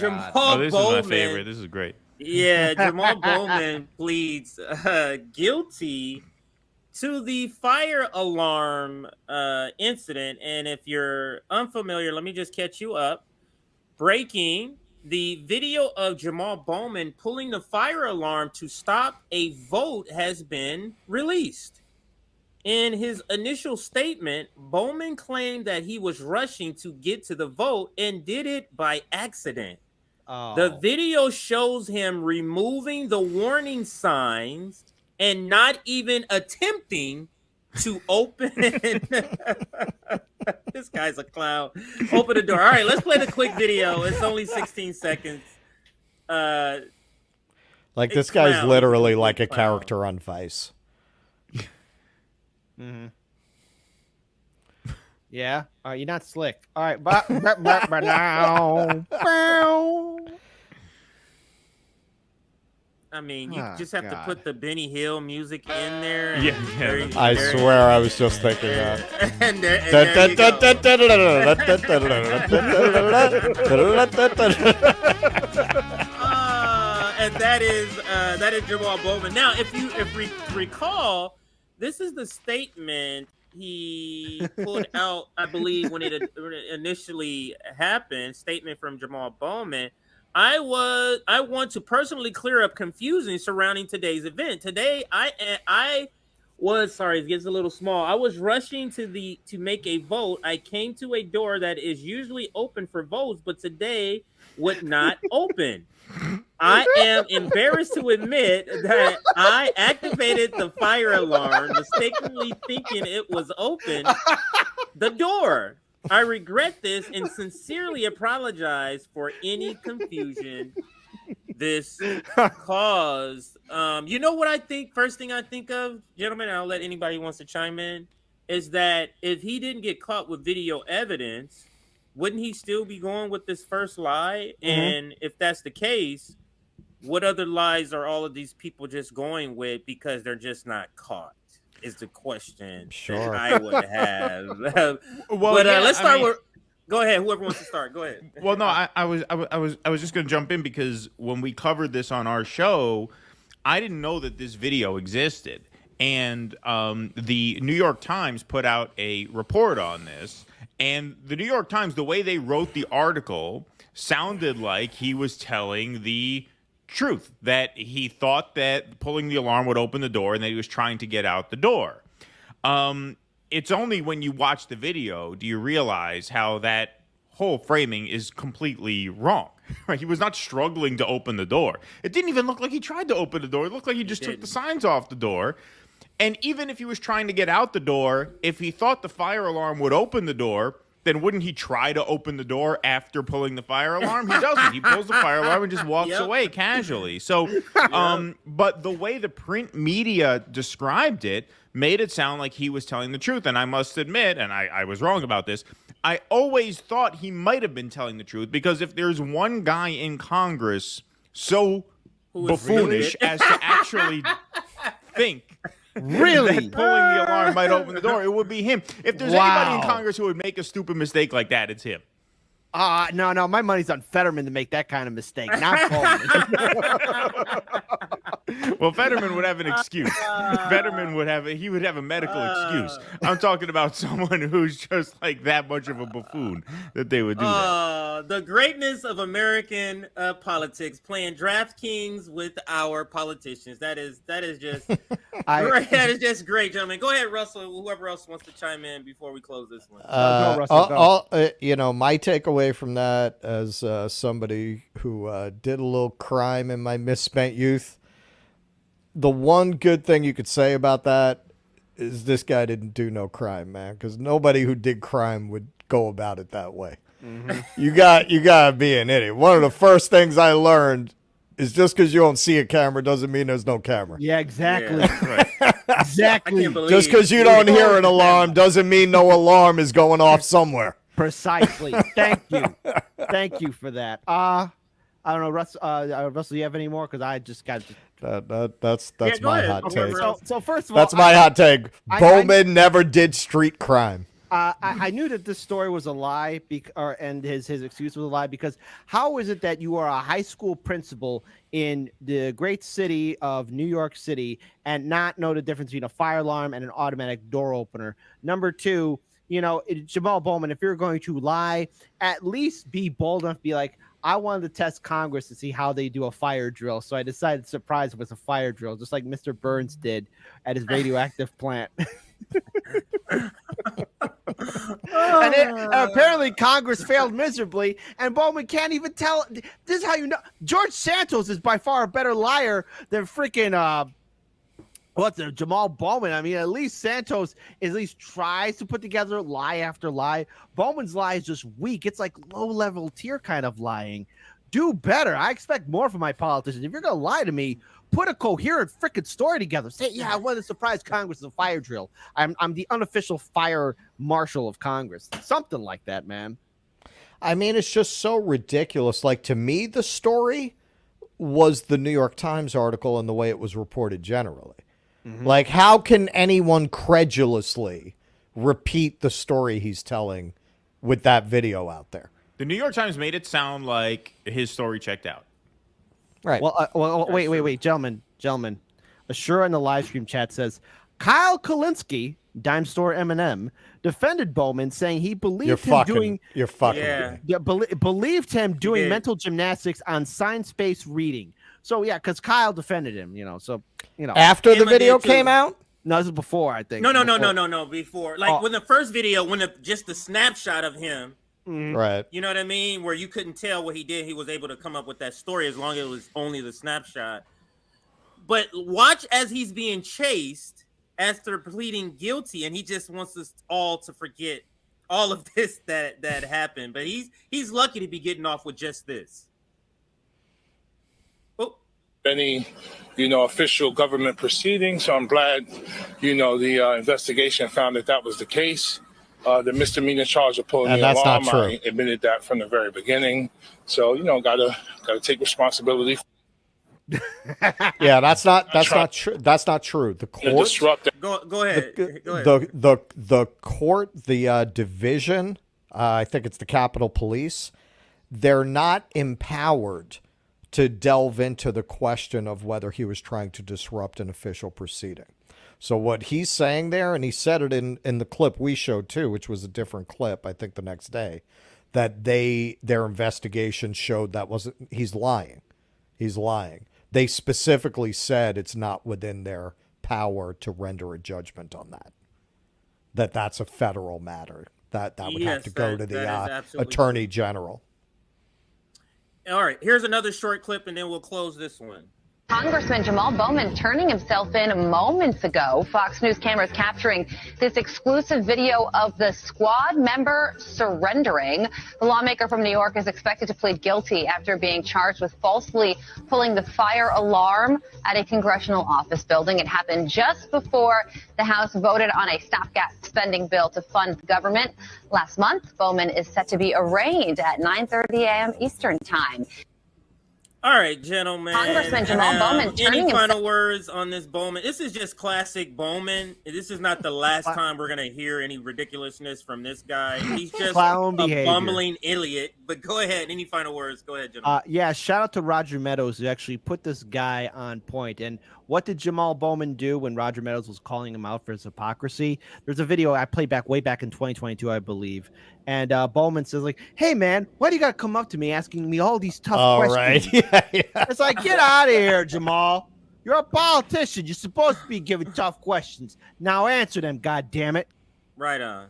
Jamal Oh, this Bowman, is my favorite. This is great. Yeah, Jamal Bowman pleads guilty to the fire alarm incident. And if you're unfamiliar, let me just catch you up. Breaking, the video of Jamal Bowman pulling the fire alarm to stop a vote has been released. In his initial statement, Bowman claimed that he was rushing to get to the vote and did it by accident. The video shows him removing the warning signs and not even attempting to open. This guy's a clown. Open the door. All right, let's play the quick video. It's only 16 seconds. Like this guy's literally like a character on Vice. Mm-hmm. Yeah. All right, you're not slick. All right. I mean, you just have to put the Benny Hill music in there. Yeah. I swear I was just thinking that. And there you go. And that is Jamal Bowman. Now, if we recall, this is the statement he put out, I believe, when it initially happened. Statement from Jamal Bowman. I want to personally clear up confusion surrounding today's event. Today, I was sorry, it gets a little small. I was rushing to make a vote. I came to a door that is usually open for votes, but today would not open. I am embarrassed to admit that I activated the fire alarm, mistakenly thinking it was open the door. I regret this and sincerely apologize for any confusion this caused. You know what I think? First thing I think of, gentlemen, I'll let anybody who wants to chime in, is that if he didn't get caught with video evidence, wouldn't he still be going with this first lie? Mm-hmm. And if that's the case, what other lies are all of these people just going with because they're just not caught? Is the question that I would have. Well, but let's start with. Go ahead. Whoever wants to start, go ahead. Well, no, I was just going to jump in because when we covered this on our show, I didn't know that this video existed, and the New York Times put out a report on this, and the New York Times, the way they wrote the article, sounded like he was telling the truth, that he thought that pulling the alarm would open the door and that he was trying to get out the door. It's only when you watch the video do you realize how that whole framing is completely wrong. Right? He was not struggling to open the door. It didn't even look like he tried to open the door. It looked like he just took the signs off the door. And even if he was trying to get out the door, if he thought the fire alarm would open the door, then wouldn't he try to open the door after pulling the fire alarm? He doesn't. He pulls the fire alarm and just walks away casually. So, but the way the print media described it made it sound like he was telling the truth. And I must admit, and I was wrong about this, I always thought he might have been telling the truth, because if there's one guy in Congress so buffoonish as to actually think really that pulling the alarm might open the door, it would be him. If there's anybody in Congress who would make a stupid mistake like that, it's him. No, my money's on Fetterman to make that kind of mistake, not Bowman. Well, Fetterman would have an excuse. Fetterman would have a medical excuse. I'm talking about someone who's just like that much of a buffoon that they would do that. The greatness of American politics, playing DraftKings with our politicians. That is just great. That is just great, gentlemen. Go ahead, Russell. Whoever else wants to chime in before we close this one. My takeaway from that, as somebody who did a little crime in my misspent youth, the one good thing you could say about that is this guy didn't do no crime, man, because nobody who did crime would go about it that way. Mm-hmm. You gotta be an idiot. One of the first things I learned is just because you don't see a camera doesn't mean there's no camera. Yeah, exactly. Yeah, right. Exactly. Just because you don't hear an alarm doesn't mean no alarm is going off somewhere. Precisely. Thank you for that. I don't know, Russell, you have any more? Because I just got that's my hot take. So first of all, that's my hot take. Bowman never did street crime. I knew that this story was a lie, and his excuse was a lie, because how is it that you are a high school principal in the great city of New York City and not know the difference between a fire alarm and an automatic door opener? Number two, Jamaal Bowman, if you're going to lie, at least be bold enough to be like, I wanted to test Congress to see how they do a fire drill, so I decided to surprise it with a fire drill, just like Mr. Burns did at his radioactive plant. And apparently Congress failed miserably, and Bowman can't even tell. This is how you know George Santos is by far a better liar than freaking Jamaal Bowman. I mean, at least Santos at least tries to put together lie after lie. Bowman's lie is just weak. It's like low-level tier kind of lying. Do better. I expect more from my politicians. If you're gonna lie to me, put a coherent freaking story together. Say, yeah, I want to surprise Congress with a fire drill. I'm the unofficial fire marshal of Congress. Something like that, man. I mean, it's just so ridiculous. Like, to me, the story was the New York Times article and the way it was reported generally. Mm-hmm. Like, how can anyone credulously repeat the story he's telling with that video out there? The New York Times made it sound like his story checked out. Right. Well, wait, gentlemen. Ashura in the live stream chat says, Kyle Kalinske, Dime Store M&M, defended Bowman, saying he believed believed him doing mental gymnastics on science-based reading. So yeah, because Kyle defended him, After the video came out? No, this is before, I think. No. Before, like when the first video, just the snapshot of him. Mm-hmm. Right. You know what I mean? Where you couldn't tell what he did. He was able to come up with that story as long as it was only the snapshot. But watch as he's being chased after pleading guilty, and he just wants us all to forget all of this that happened. But he's lucky to be getting off with just this. Any, official government proceedings. So I'm glad, the investigation found that was the case. The misdemeanor charge of pulling the alarm, not true. I admitted that from the very beginning. So, gotta take responsibility. Yeah, that's not true. That's not true. The court. Go ahead. The court, the division, I think it's the Capitol Police. They're not empowered to delve into the question of whether he was trying to disrupt an official proceeding. So what he's saying there, and he said it in the clip we showed too, which was a different clip, I think the next day, that their investigation showed he's lying. He's lying. They specifically said it's not within their power to render a judgment on that. That's a federal matter. That would have to go to the Attorney General. All right, here's another short clip, and then we'll close this one. Congressman Jamaal Bowman turning himself in moments ago. Fox News cameras capturing this exclusive video of the squad member surrendering. The lawmaker from New York is expected to plead guilty after being charged with falsely pulling the fire alarm at a congressional office building. It happened just before the House voted on a stopgap spending bill to fund the government. Last month, Bowman is set to be arraigned at 9:30 a.m. Eastern time. All right, gentlemen. Congressman Jamaal Bowman any final words on this Bowman? This is just classic Bowman. This is not the last time we're going to hear any ridiculousness from this guy. He's just a bumbling idiot. But go ahead. Any final words? Go ahead, gentlemen. Yeah, shout out to Roger Meadows, who actually put this guy on point. And what did Jamaal Bowman do when Roger Meadows was calling him out for his hypocrisy? There's a video I played way back in 2022, I believe. And Bowman says, like, hey, man, why do you got to come up to me asking me all these tough questions? Right. Yeah. It's like, get out of here, Jamaal. You're a politician. You're supposed to be giving tough questions. Now answer them, God damn it. Right on.